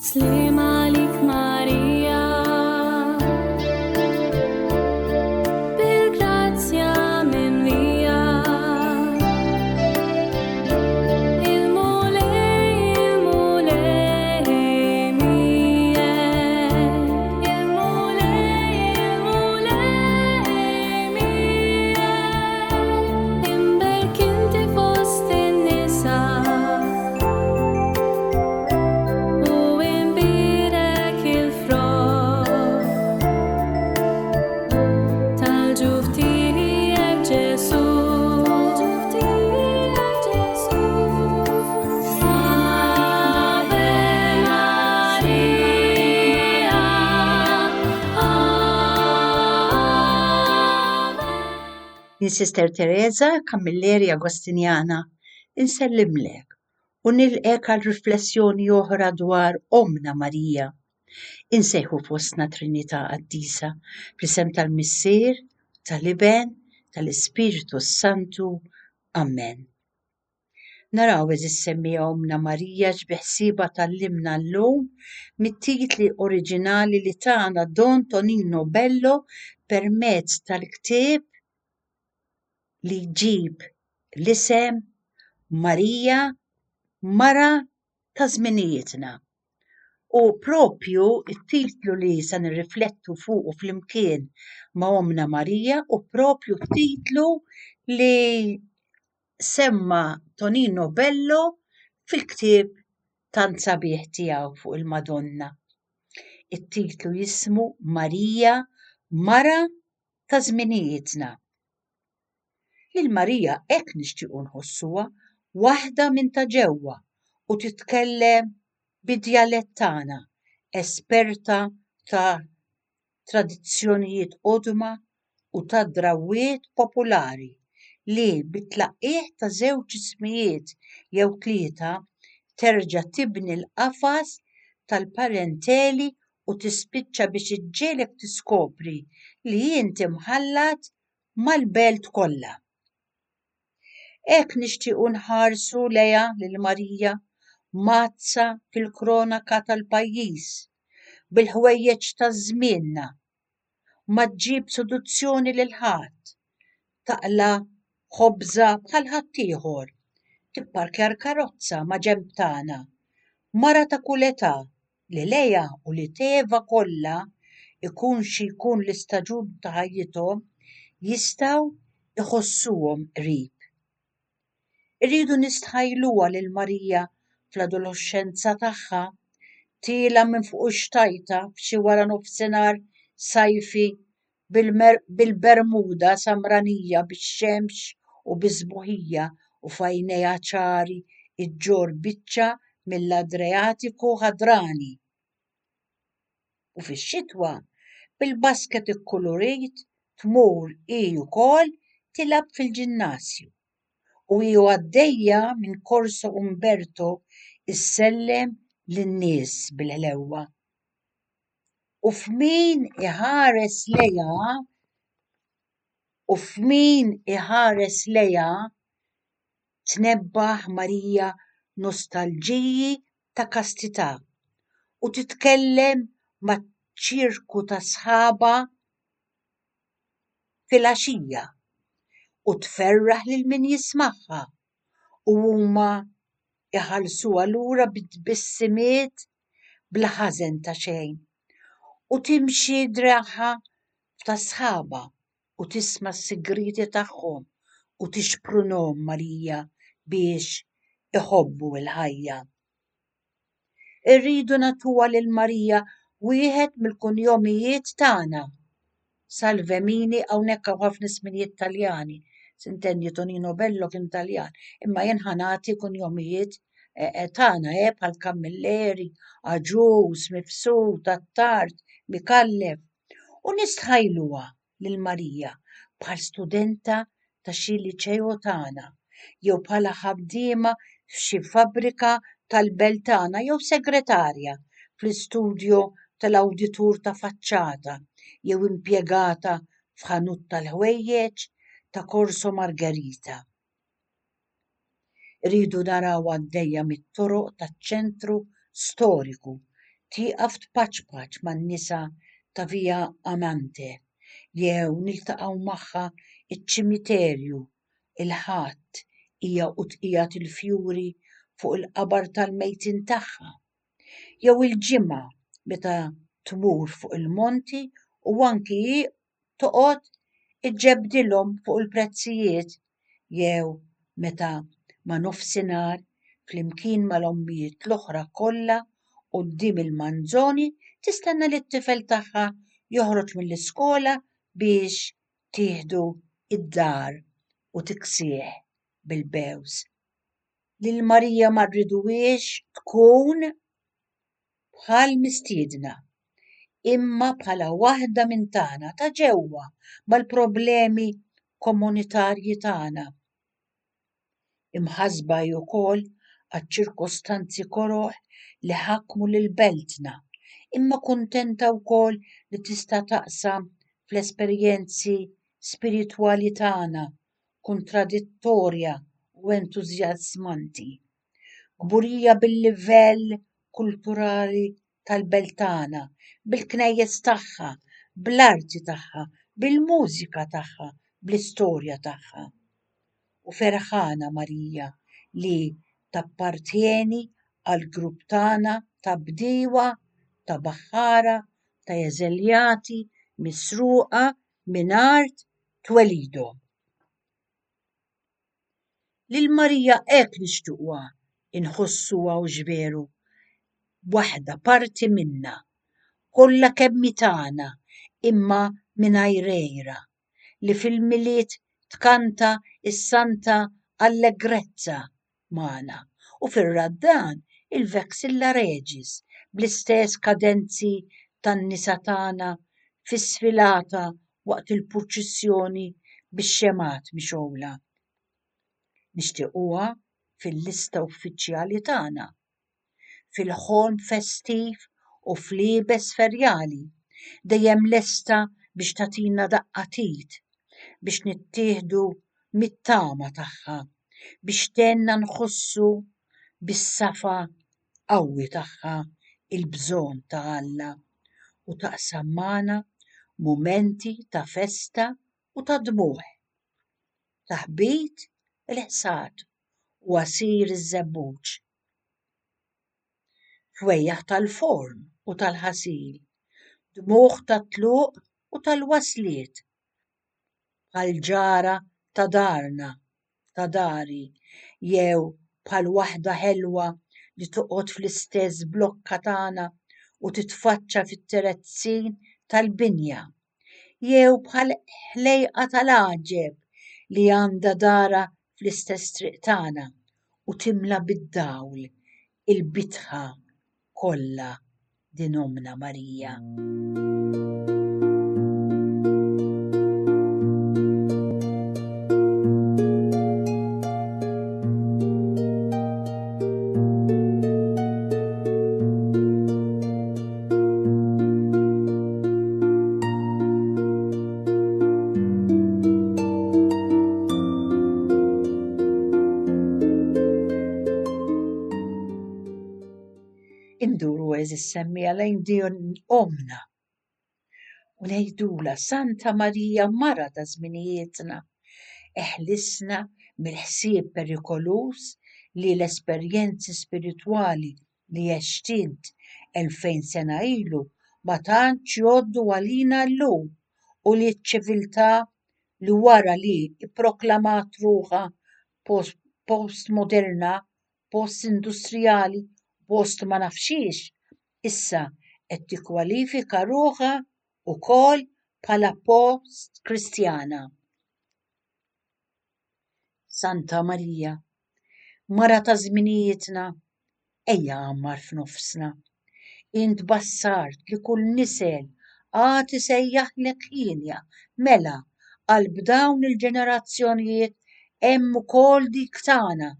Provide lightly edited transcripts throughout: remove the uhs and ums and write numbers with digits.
سلام عليك ماريا بالgrazia mia il mole mie il mole mie إنبك انت في وسط النساء وإنبيرك الفراق تالجوفتيك جسوس Ave Maria Jien Sister Teresa Camilleri Agostinjana insellimlek u nilqek għal riflessjoni oħra dwar Omna Marija. Insejħu fostna Trinità Qaddisa fl-isem tal-Missier, tal-Iben, tal-Ispiritu Santu. Amen. Naraw eżis semmija Omna Marija ġbiħsiba tal-limna llum mit-titli oriġinali li tagħna Don Tonino Bello permezz tal-ktieb li jġib l-isem Marija Mara ta' żminijietna. U propju it-titlu li se nirriflettu fuqu flimkien ma' Omna Marija u propju t-titlu li semma Tonino Bello fil-ktieb tant sabiħ tiegħu fuq il-Madonna. It-titlu jismu Marija Mara ta' żminijietna. Lil Marija hekk nixtiequ nħossuha waħda minn ta' ġewwa u titkellem bid-djalett tagħna, esperta ta' tradizzjonijiet qudma u ta' drawwiet popolari li bit-tlaqqih ta' żewġ ismijiet jew tlieta terġa' tibni l-qafas tal-parenteli u tispiċċa biex iġġielek tiskopri li inti mħallat mal-belt kollha. Hekk nixtiequ nħarsu lejha lil Marija mazza fil-kronaka tal-pajjiż bil-ħwejjeġ taż-żmienna ma ġġib seduzzjoni lil ħadd, taqla ħobża bħal ħaddieħor, tipparkjar karozza ma' ġenb tagħna, mara ta' kull età li lejha u li teva kollha ikun xi jkun l-istaġun ta' ħajjithom jistgħu iħossuhom qrib. Irridu nistħajluha lil Marija fl-adolesċenza tagħha tila minn fuq ix-xtajta f'xi wara nofsinhar sajfi bil-bermuda samranija bix-xemx u biż-sbuħija u f'għajnejha ċari iġġor biċċa mill-Adriatiku ħadrani. U fix-xitwa bil-basket ikkulurit tmur hi wkoll tilab fil-ġinnasju u hi għaddejja minn Corso Umberto issellem lin-nies bil-ħlewwa. U f'min iħares lejha tnebbaħ Marija nostalġiji ta' kastità u titkellem maċ-ċirku ta' sħaba fil-għaxija u tferraħ lil min jismagħha u huma iħallsuha lura bit-tbissimiet bla ħażen ta' xejn u timxi draħħa ta' sħaba u tisma' s-sigriti tagħhom u tixprunhom Marija biex iħobbu l-ħajja. Irridu nagħtuha lil Marija wieħed mill-kunjomijiet tagħna. Salve Mini hawnhekk hawn ħafna ismijiet Taljani. S'intendi Tonino Bello kien Taljan, imma jien ħanati kunjomijiet tagħna bħal Camilleri, Aġus, Mifsud, Attart, Mikallef. U nistħajluha lil Marija bħal studenta ta' xi liċejo tagħna jew bħala ħaddiema f'xi fabbrika tal-belt tagħna jew segretarja fl-istudju tal-awditur ta' faċċata jew impjegata f'ħanut tal-ħwejjeġ ta' Corso Margherita. Rridu naraw għaddejja mit-toroq taċ-ċentru storiku tieqaf tpaċpaċ man-nisa ta' Via Amante jew niltaqgħu magħha iċ-ċimiterju il-ħadd hija u tqiegħed il-fjuri fuq il-qabar tal-mejtin tagħha. Jew il-ġimgħa meta tmur fuq il-monti u anki toqgħod iġġebdilhom fuq il-prezzijiet jew meta ma' nofsinhar flimkien mal-ommijiet l-oħra kollha quddiem il-manżoni tistenna li t-tifel tagħha joħroġ mill-iskola biex tieħdu id-dar u tiksih bil-bews. Lil Marija ma rridux tkun bħal mistiedna imma bħala waħda minn tagħna ta' ġewwa mal-problemi komunitarji tagħna. Imħasba wkoll għaċ-ċirkostanzi koroħ li ħakkmu lil beltna, imma kuntenta wkoll li tista' taqsam fl-esperjenzi spiritwali tagħna, kontradittorja u entużjażmanti. Kburija bil-livell kulturali tal-belt tagħna, bil-knejjes tagħha, bl-arti tagħha, bil-mużika tagħha, bl-istorja tagħha. U ferħana Marija li tappartieni għal grupp tagħna ta' bdiewa, ta' baħħara, ta' eżiljati, misruqa mingħajr twelidhom. Lil Marija hekk nixtiequha inħossuha u ġveru waħda parti minna, kollha kemm tagħna imma mingħajr għejra li fil-miliet tkanta is-Santa Allegrezza magħna u fir-raddan il-Vexilla Regis bl-istess kadenzi tan-nisa tagħna fis-sfilata waqt il-purċissjoni bix-xemat mixgħula. Nixtiequha fil-lista uffiċjali tagħna, fil-ħolm festiv u fl-liebes ferjali, dejjem lesta biex tagħtina daqqatit, biex nittieħdu mit-tama tagħha, biex tenna nħossu bis-safa qawwi tagħha il-bżonn ta' Alla u taqsam magħna mumenti ta' festa u ta' dmugħ, ta' ħbit il-ħsad u għasir iż-żebbuġ. Fwejjaħ tal-forn u tal-ħasil, dmugħ tat-tluq u tal-wasliet, bħal-ġara ta' darna, ta' dari, jew bħal waħda ħelwa li toqgħod fl-istess blokka tagħna u titfaċċa fit-terezzin tal-binja, jew bħal ħlejqa tal-għaġeb li għandha dara fl-istess triq tagħna u timla bid-dawl il-bitħa kollha din Omna Marija. Induru eżis semmija lejn din Omna u ngħidula Santa Marija mara ta' żminijietna, eħlisna mill-ħsieb perikolus li l-esperjenzi spiritwali li għextint 2000 sena ilu ma tantx jgħoddu għalina llum u li ċ-ċiviltà li wara li pproklamat ruħha postmoderna, postindustrijali, post ma nafxiex, issa qed tikkwalifika ruħha wkoll bħala post-Kristjana. Santa Marija, mara ta' żminijietna, ejja għammar f'nofsna. Int bassart li kull nisel għad isejjaħlek ħinja, mela qalb dawn il-ġenerazzjonijiet hemm ukoll dik tagħna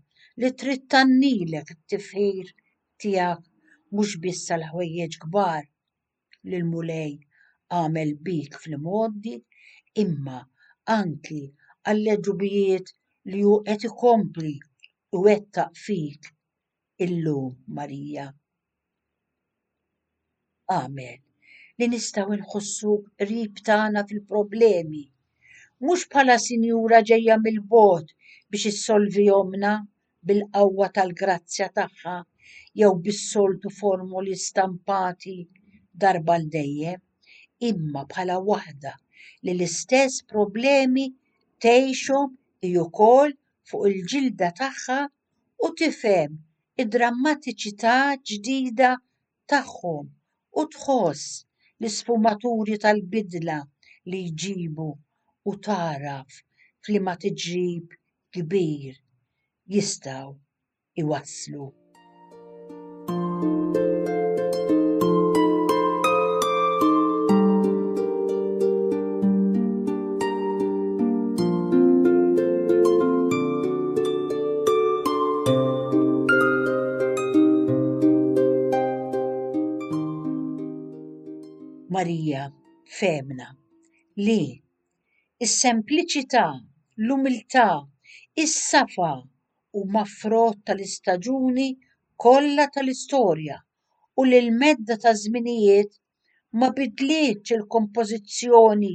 li trid tannilek it-tifħir tiegħek mhux biss għall-ħwejjeġ kbar li l-mulej għamel bik fl-modi, imma anki għall-leġubijiet li hu qed ikompli iwettaq fik illum Marija. għamel li nistgħu nħossuk qrib tagħna fil-problemi, mhux bħala sinjura ġejja mill-bogħod biex issolvihomna bil-qawwa tal-grazzja tagħha jew bis-soltu formuli stampati darba l dejjem, imma bħala waħda li l-istess problemi tgħixhom hi wkoll fuq il-ġilda tagħha u tifhem id-drammatiċità ġdida tagħhom u tħoss l-isfumaturi tal-bidla li jġibu u taraf f'liema tiġrib kbir jistgħu iwasslu. Marija femna li is-sempliċità, l-umiltà, is-safa huma frott tal-istaġuni kollha tal-istorja u li l-medda ta' żminijiet ma bidlietx il-kompożizzjoni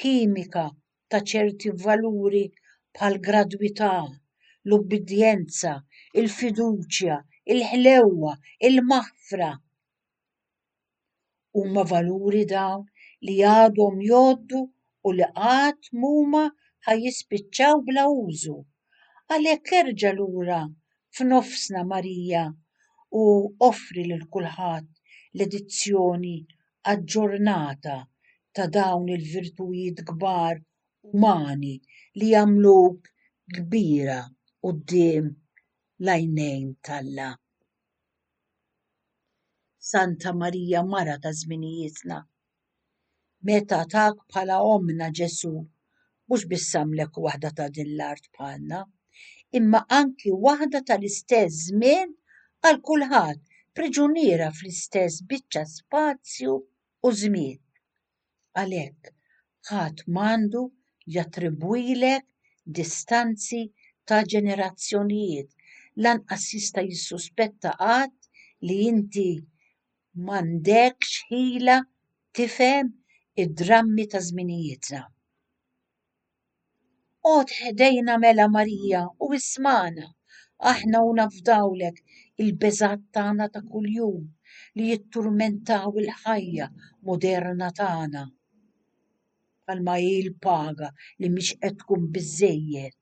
kimika ta' ċerti valuri bħal gradwità, l-ubbidjenza, il-fiduċja, il-ħlewwa, il-maħfra. Huma valuri dawn li għadhom jgħoddu u li qatt m'huma ħajjispiċċaw bla użu. Għalhekk erġa' lura f'nofsna Marija u offri lil kulħadd l-edizzjoni aġġornata ta' dawn il-virtujiet kbar umani li jagħmluk kbira quddiem l-għajnejn tal-Alla. Santa Marija mara ta' żminijietna, meta tak bħala omna Ġesu mhux biss samlek waħda ta' din l-art bħalna, imma anki waħda tal-istess żmien għal kulħadd, priġuniera fl-istess biċċa spazju u żmien. Għalhekk ħadd m'għandu jattribwilek distanzi ta' ġenerazzjonijiet, lanqas jista' jissuspetta qatt li inti m'għandekx ħila tifhem id-drammi ta' żminijietna. Qgħod ħdejna mela Marija u isma'na aħna u nafdawlek il-beżat tagħna ta' kuljum li jitturmentaw il-ħajja moderna tagħna. Bħalma hi l-paga li mhix qed tkun biżżejjed.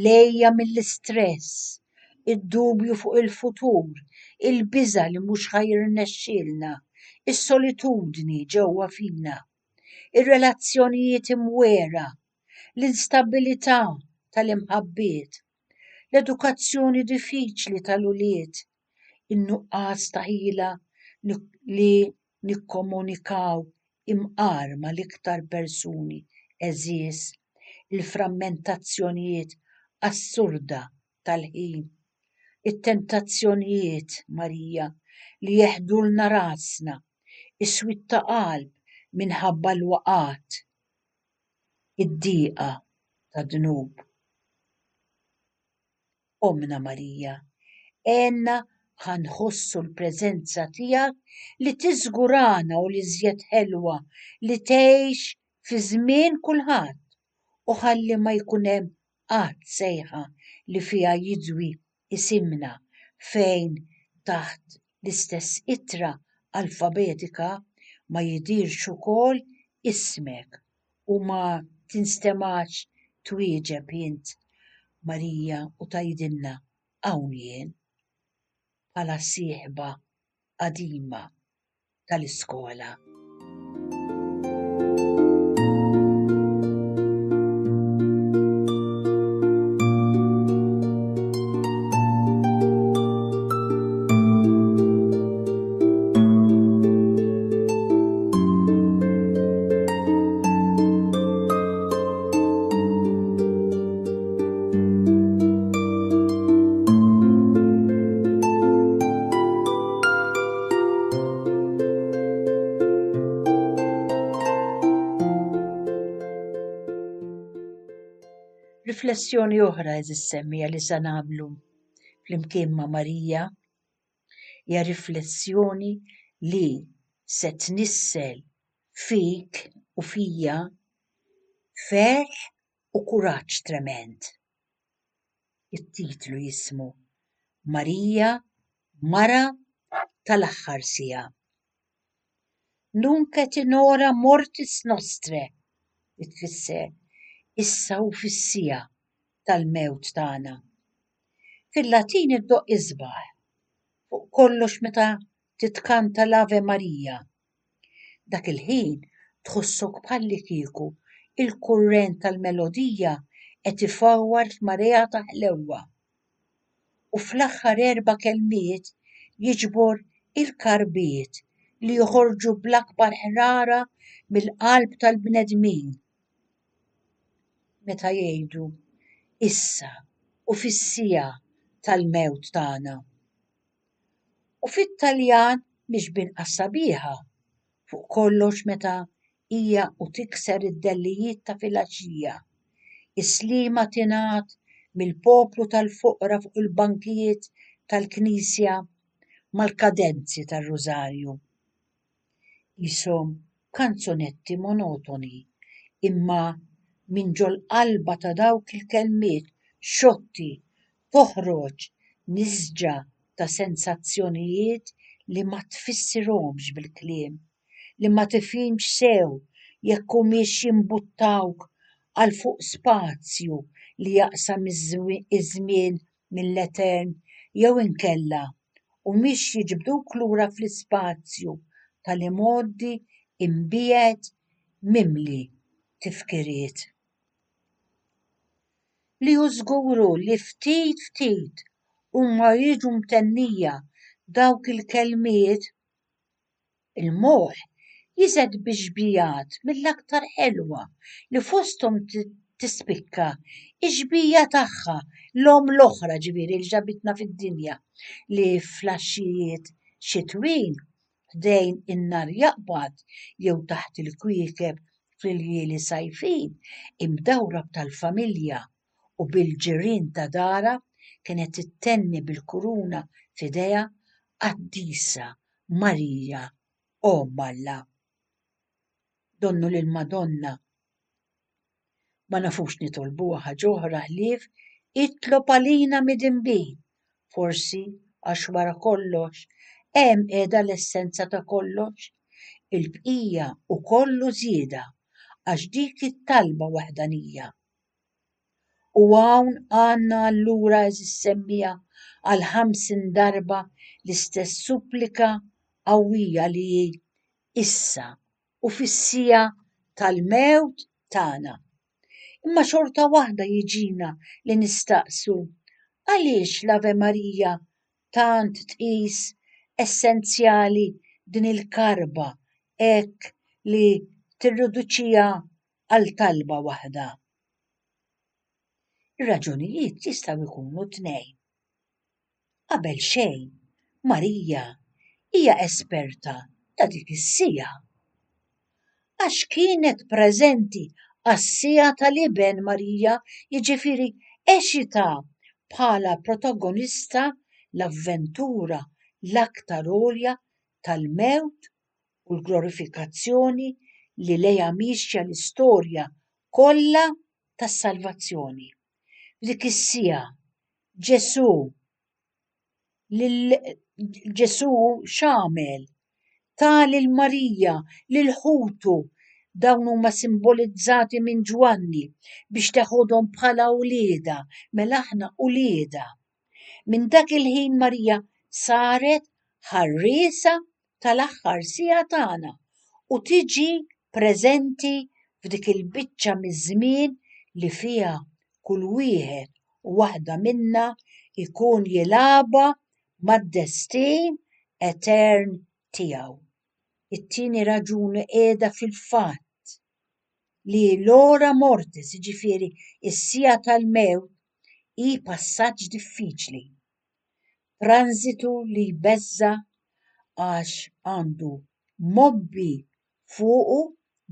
Lejja mill-istress, id-dubju fuq il-futur, il-biża' li mhux ħajrnexxielna, is-solitudni ġewwa fina, ir-relazzjonijiet imwera, l-instabilità tal-imħabbiet, l-edukazzjoni diffiċli tal-ulied, in-nuqqas ta' ħila li nikkomunikaw imqar mal-iktar persuni eżies, il-frammentazzjonijiet assurda tal-ħin, it-tentazzjonijiet Marija li jeħdulna rasna, is-swit ta' qalb minħabba l-waqat, id-dieqa ta' dnub. Omna Marija, għenna ħanħossu l-preżenza tiegħek li tiżgurana u li żjed ħelwa li tgħix fi żmien kulħadd u ħalli ma jkun hemm qatt sejħa li fiha jidwi isimna fejn taħt l-istess ittra alfabetika ma jidirx ukoll ismek u ma tinstemax twieġeb int Marija u tgħidilna hawn jien bħala sieħba qadima tal-iskola. Riflessjoni oħra eżis semmija li se nagħmlu flimkien ma' Marija hija riflessjoni li se tnissel fik u fija ferħ u kuraġġ trement. It-titlu jismu Marija Mara tal-aħħar sija. Nunc et in hora mortis nostre, tfisser issa u fis-sija tal-mewt tagħna. Fil-Latin iddoq isbaħ fuq kollox meta titkanta l-Ave Marija. Dak il-ħin tħossok bħalli kieku il-kurrent tal-melodija qed ifawwar f'marea ta' ħlewwa. U fl-aħħar 4 kelmiet jiġbor il-karbiet li joħorġu bl-akbar ħrara mill-qalb tal-bnedmin. Meta jgħidu issa u fis-sija tal-mewt tagħna. U fit-Taljan mhix binqas sabiħa fuq kollox meta hija u tikser id-dellijiet ta' filgħaxija. Is-sliema tingħat mill-poplu tal-foqra fuq il-bankijiet tal-Knisja mal-kadenzi tar-Rużarju. Ishom kanzonetti monotoni, imma minn ġol qalba ta' dawk il-kelmiet xotti toħroġ nisġa ta' sensazzjonijiet li ma tfissirhomx bil-kliem, li ma tifhimx sew jekk humiex jimbuttawk għal fuq spazju li jaqsam iż-żmien mill-etern jew inkella u mhix jiġbduk lura fl-ispazju tal-imoddi imbiegħed mimli tifkiriet. Li hu żguru li ftit huma jiġu mtennija dawk il-kelmiet, il-moħħ jiżed bixbijat mill-aktar ħelwa li fosthom tispikka ix-xbija tagħha l-om l-oħra ġifieri li ġabitna fid-dinja li flaxxijiet xitwin ħdejn in-nar jaqbad jew taħt il-kwiekeb fil-jlieli sajfin imdawra tal-familja u bil-ġirien ta' dara kienet ittenni bil-kuruna f'idejha Qaddisa Marija Omm Alla. Donnu lill-Madonna. Ma nafux nitolbuha ħaġa oħra ħlief itlob għalina mid-inbin, forsi għax wara kollox hemm qiegħda l-essenza ta' kollox, il-bqija u kollu żieda għax dik it-talba waħdanija. U hawn għandna allura semmija għal 50 darba l-istess supplika qawwija li issa u fis-sija tal-mewt tagħna. Imma xorta waħda jiġina li nistaqsu għaliex l-Ave Marija tant tqis essenzjali din il-karba hekk li tirriduċiha għal talba waħda. Ir-raġunijiet jistgħu jkunu 2. Qabel xejn, Marija hija esperta ta' dik is-sija. Għax kienet preżenti għas-sija tal-iben Marija, jiġifieri eċita bħala protagonista l-avventura l-aktar għolja tal-mewt u l-glorifikazzjoni li lejha mixja l-istorja kollha tas-salvazzjoni. F'dik is-sija Ġesu x'għamel? Ta' lil Marija lil ħutu dawn huma simbolizzati minn Ġwanni biex taħodhom bħala wlieda, mela aħna wlieda. Minn dak il-ħin Marija saret ħarriesa tal-aħħar sija tagħna u tiġi preżenti f'dik il-biċċa miż-żmien li fiha kull wieħed u waħda minna ikun jilagħba mad-destin etern tiegħu. It-tieni raġuni qiegħda fil-fatt li l-ora mortis, jiġifieri is-sija tal-mewt, hi passaġġ diffiċli. Transitu li jbeżza għax għandu mobbi fuqu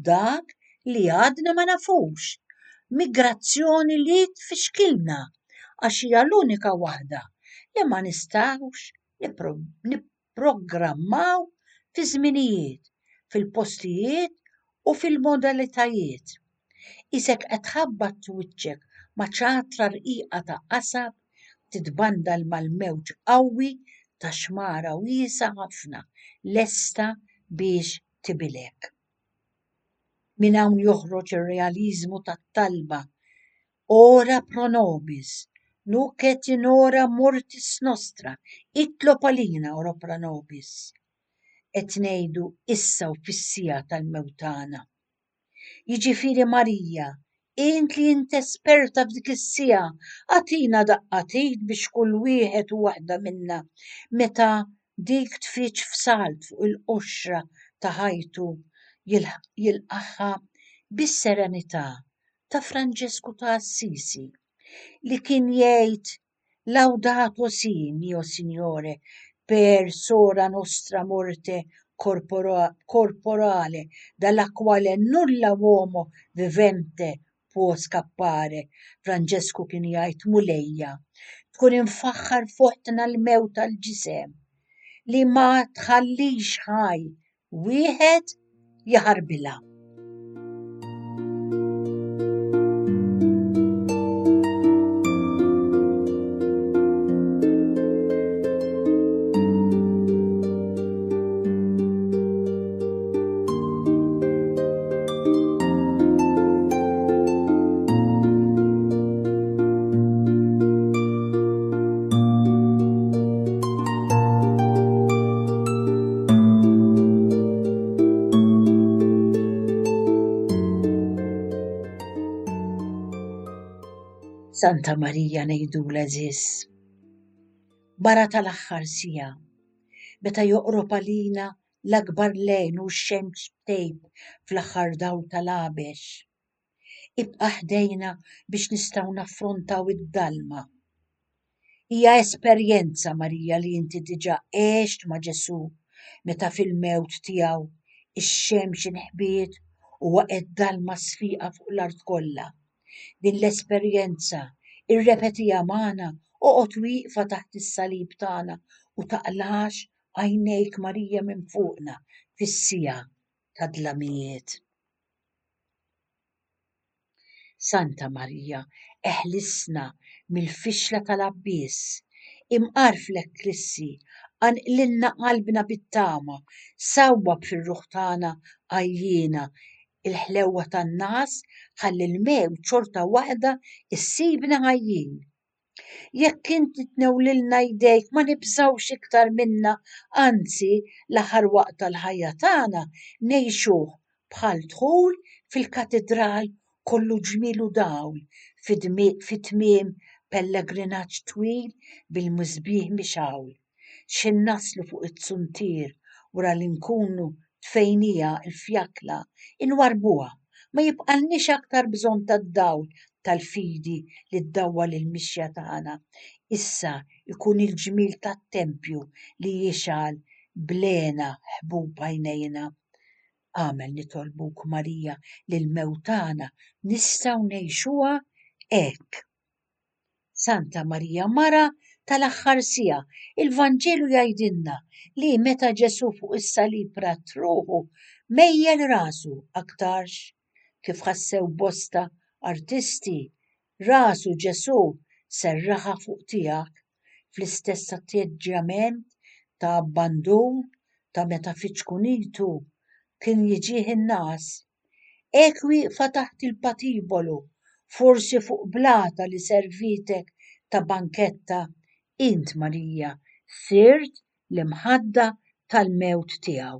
dak li għadna ma nafux. Migrazzjoni li tfixkilna għax hija l-unika waħda li ma nistgħux nipprogrammaw fi żminijiet, fil-postijiet u fil-modalitajiet. Isek qed tħabbat wiċċek ma' ċatra rqiqa ta' qasab titbandal mal-mewġ qawwi ta' xmara wiesa' ħafna lesta biex tibilek. Minn hawn joħroġ ir-realiżmu tat-talba ora pro nobis, nunc et in hora mortis nostra, itlob għalina ora pro nobis. Et ngħidu issa u fis-sija tal-mewtana. Jiġifieri Marija, int li int esperta f'dik is-sija, għatina daqqatit biex kull wieħed u waħda minna meta dik tfittx f'salt fuq il-qoxra ta' ħajtu jilqaħħa bis-serenità ta' Franġesku ta' Assisi li kien jgħid Laudato si, mio Signore, per sora nostra morte corporale, dalla quale nulla uomo vivente può scappare. Franġesku kien jgħid mulejja tkun infaħħar fuqtna l-mewt tal-ġisem li ma tħallix ħaj wieħed jaħarbilha. Santa Marija ngħidula eżiż. Bara tal-aħħar sija, meta joqrob għalina l-akbar lejl u x-xemx tgħib fl-aħħar dawl tal-għabex. Ibqa' ħdejna biex nistgħu naffrontaw id-dalma. Hija esperjenza Marija li inti diġà għext ma' Ġesu meta fil-mewt tiegħu ix-xemx inħbiet u waqgħet dalma sfiqa fuq l-art kollha. Din l-esperjenza irrepetija magħna oqgħod wieqfa taħt is-salib tagħna u taqlax għajnejk Marija minn fuqna fis-sija tad-dlamijiet. Santa Marija, eħlisna mill-fixla tal-abbiss, imqarflek klissi, anqlilna qalbna bit-tama, sawwab fir-ruħ tagħna għajjina il-ħlewwa tan-nas ħalli l-mewt xorta waħda issibna ħajjin. Jekk inti tnewwlilna jdejk ma nibżgħux iktar minna, anzi l-aħħar waqt tal-ħajja tagħna ngħixuh bħal dħul fil-katedral kollu ġmiel u dawl fit-tmiem pellegrinaġġ twil bil-musbieħ mixawl. X'in naslu fuq it-suntier wara li nkunu tfejnija l-fjakla inwarbuha, ma jibqalniex aktar bżonn tad-dawl tal-fidi li ddawwal il-mixja tagħna. Issa ikun il-ġmiel tat-tempju li jixgħal blena ħbub għajnejna. Għamel nitolbuk Marija li l-mewtana nistgħu ngħixuha hekk. Santa Marija Mara tal-aħħar sija, il-Vanġelu jgħidilna li meta Ġesu fuq is-salib rat ruħu mejjel rasu aktarx kif ħassew bosta artisti rasu Ġesu serraħa fuq tiegħek fl-istess atteġġjament ta' abbandun ta' meta fiċkunitu kien jiġih in-nas. Hekk wieqfa taħt il-patibolu, forsi fuq blata li servitek ta' banketta, int Marija sirt l-imħadda tal-mewt tiegħu.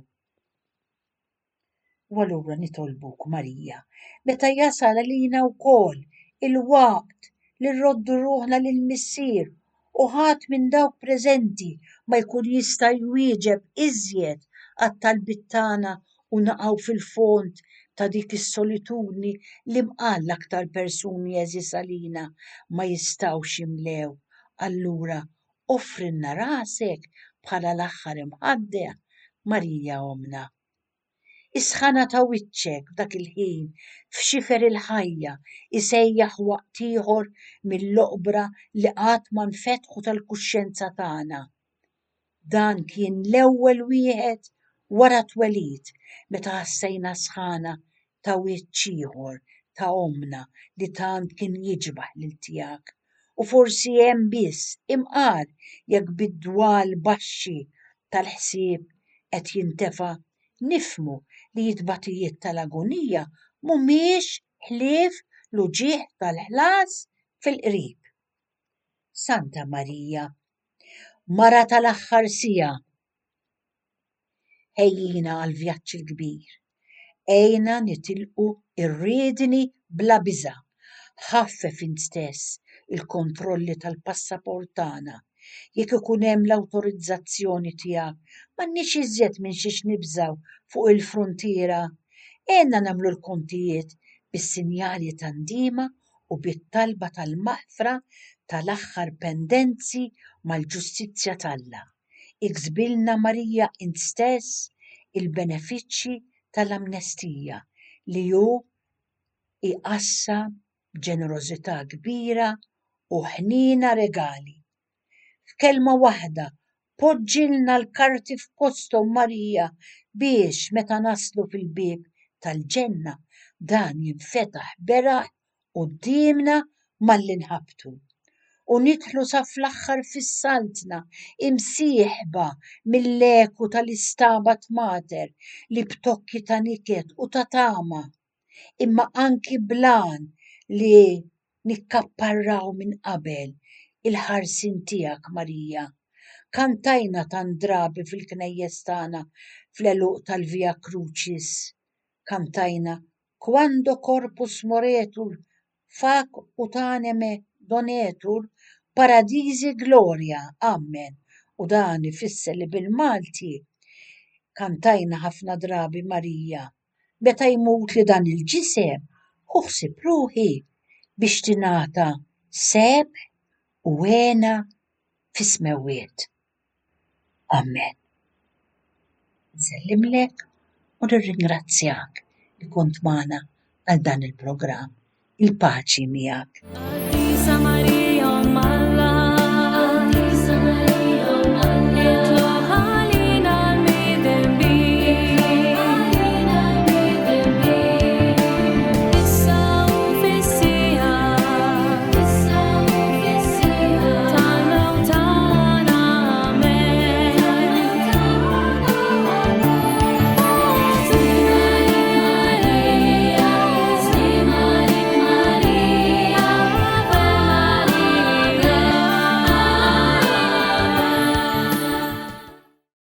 U allura nitolbuk Marija, meta jasal għalina wkoll il-waqt li nroddu ruħna lill-missier u ħadd minn dawk preżenti ma jkun jista' jwieġeb iżjed għat-talbiet tagħna u naqgħu fil-fond ta' dik is-solitudni li mqal aktar persuni eżis għalina ma jistgħux jimlew. Allura offrilna rasek bħala l-aħħar imħaddea Marija omna. Isħana ta' wiċċek dak il-ħin f'xifer il-ħajja isejjaħ waqt ieħor mill-oqbra li qatt ma nfetħu tal-kuxjenza tagħna. Dan kien l-ewwel wieħed wara twelid meta ħassejna sħana ta' wiċċ ieħor ta' omna li tant kien jiġbaħ lil tiegħek. U forsi hemm biss imqar jekk bid-dwal baxxi tal-ħsieb qed jintefa' nifmu li jitbatijiet tal-agonija mhumiex ħlief l-uġigħ tal-ħlas fil-qrib. Santa Marija, Mara tal-aħħar sija, ħejjina għall-vjaġġ il-kbir. Ejna nitilqu irriedni bla biża', ħaffef int stess il-kontrolli tal-passaport tagħna. Jekk ikun hemm l-awtorizzazzjoni tiegħek, m'għandniex iżjed minn xiex nibżgħu fuq il-fruntiera. Għenna nagħmlu l-kontijiet bis-sinjali tan-dima u bit-talba tal-maħfra tal-aħħar pendenzi mal-ġustizzja t'Alla. Iksbilna Marija int stess il-benefiċċji tal-amnestija li hu iqassam b'ġenerożità kbira u ħnina regali. F'kelma waħda, poġġilna l-karti f'posthom Marija biex meta naslu fil-bieb tal-ġenna dan jinfetaħ beraħ qudiemna malli nħabtu. U nidħlu sa fl-aħħar fis-saltna imsieħba mill-eku tal-Istabat Mater li b'tokki ta' niket u ta' tama, imma anki blan li nikkapparraw minn qabel il-ħarsin tiegħek Marija. Kantajna tant drabi fil-knejjes tagħna fl-eluq tal-Via Crucis. Kantajna Quando corpus moretur fac ut anime donetur paradisi gloria, amen. U dan ifisser li bil-Malti kantajna ħafna drabi Marija. Meta jmut li dan il-ġisem, uħsib ruħi biex tingħata seb u għena fis-smewiet. Amen. Nsellimlek u nirringrazzjak li kont magħna għal dan il-programm. Il-paċi miegħek. Addisa Marija.